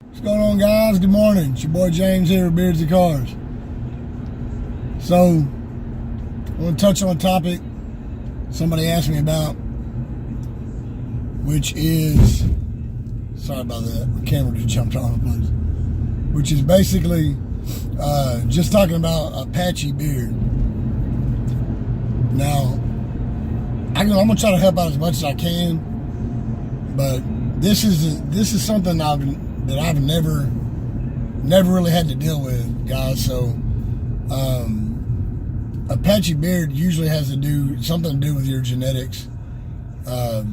What's going on, guys? Good morning. It's your boy James here with Beards and Cars. So, I want to touch on a topic somebody asked me about, which is, sorry about that, my camera just jumped on the place, which is basically just talking about a patchy beard. Now, I'm going to try to help out as much as I can, but this is something that I've never really had to deal with, guys. So a patchy beard usually has something to do with your genetics. I've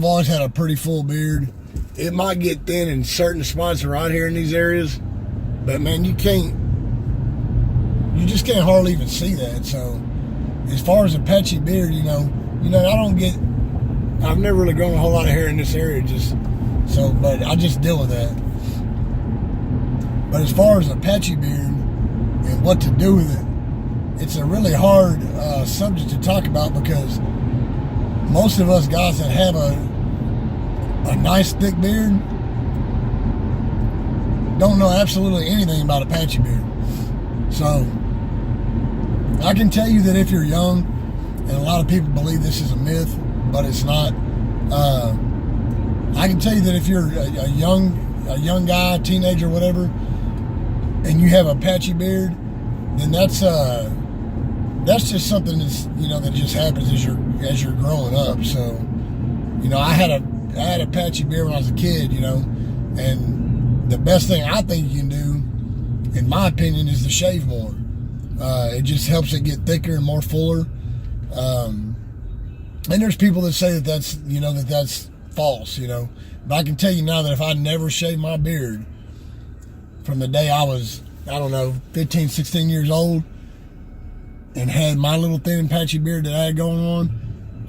always had a pretty full beard. It might get thin in certain spots right here in these areas, but man, you just can't hardly even see that. So as far as a patchy beard, I've never really grown a whole lot of hair in this area, but I just deal with that. But as far as a patchy beard and what to do with it, it's a really hard subject to talk about, because most of us guys that have a nice thick beard don't know absolutely anything about a patchy beard. So I can tell you that if you're young, and a lot of people believe this is a myth, but it's not. I can tell you that if you're a young guy, teenager, whatever, and you have a patchy beard, then that's just something that just happens as you're growing up. So, I had a patchy beard when I was a kid, and the best thing I think you can do, in my opinion, is to shave more. It just helps it get thicker and more fuller. And there's people that say that's false, But I can tell you now that if I never shaved my beard from the day I was, 15, 16 years old, and had my little thin patchy beard that I had going on,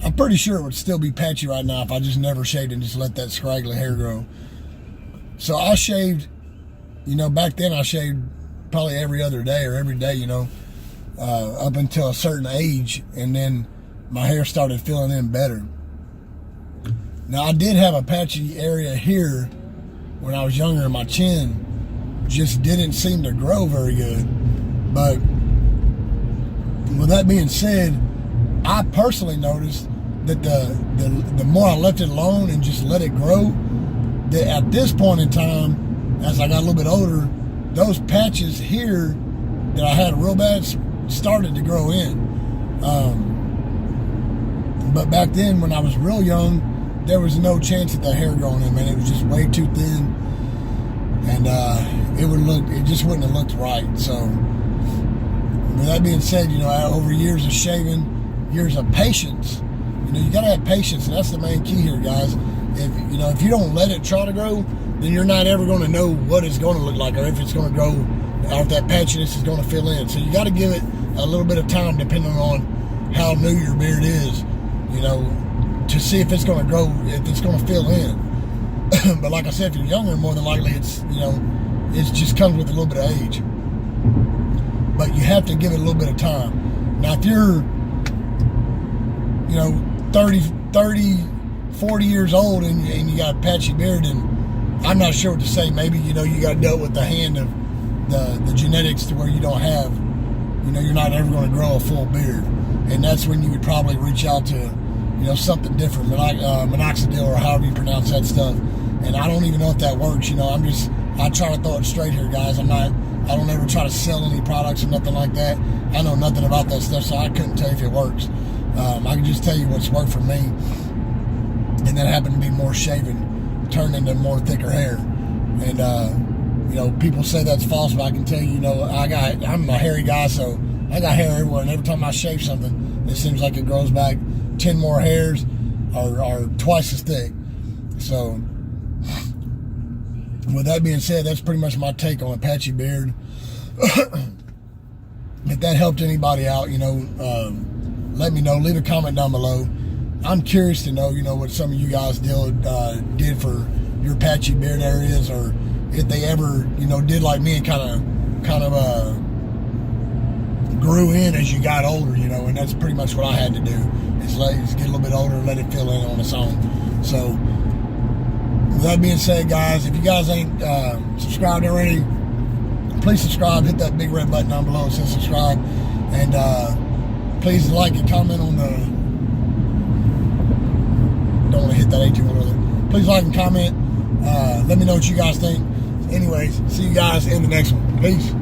I'm pretty sure it would still be patchy right now if I just never shaved and just let that scraggly hair grow. So I shaved, back then I shaved probably every other day or every day, up until a certain age, and then my hair started filling in better. Now, I did have a patchy area here when I was younger, and my chin just didn't seem to grow very good. But with that being said, I personally noticed that the more I left it alone and just let it grow, that at this point in time, as I got a little bit older, those patches here that I had real bad started to grow in. But back then, when I was real young, there was no chance of that hair growing in, man. It was just way too thin, and it just wouldn't have looked right. So, with that being said, over years of shaving, years of patience, you gotta have patience, and that's the main key here, guys. If you don't let it try to grow, then you're not ever going to know what it's going to look like, or if it's going to grow, or if that patchiness is going to fill in. So you got to give it a little bit of time, depending on how new your beard is, to see if it's going to grow, if it's going to fill in. But like I said, if you're younger, more than likely it just comes with a little bit of age. But you have to give it a little bit of time. Now, if you're 30, 40 years old and you got a patchy beard, and I'm not sure what to say. Maybe, you got dealt with the hand of the genetics to where you don't have, you're not ever going to grow a full beard. And that's when you would probably reach out to, something different, minoxidil, or however you pronounce that stuff. And I don't even know if that works. I try to throw it straight here, guys. I don't ever try to sell any products or nothing like that. I know nothing about that stuff, so I couldn't tell you if it works. I can just tell you what's worked for me. And that happened to be more shaving, turned into more thicker hair. And, people say that's false, but I can tell you, I'm a hairy guy, so I got hair everywhere. And every time I shave something, it seems like it grows back 10 more hairs or twice as thick. So, with that being said, that's pretty much my take on a patchy beard. If that helped anybody out, let me know. Leave a comment down below. I'm curious to know, what some of you guys did for your patchy beard areas, or if they ever, did like me and kind of grew in as you got older, and that's pretty much what I had to do. Is get a little bit older and let it fill in on its own. So with that being said, guys, if you guys ain't subscribed already, please subscribe. Hit that big red button down below and say subscribe. And please like and comment on the... Don't want to hit that 18 with it. Please like and comment. Let me know what you guys think. Anyways, see you guys in the next one. Peace.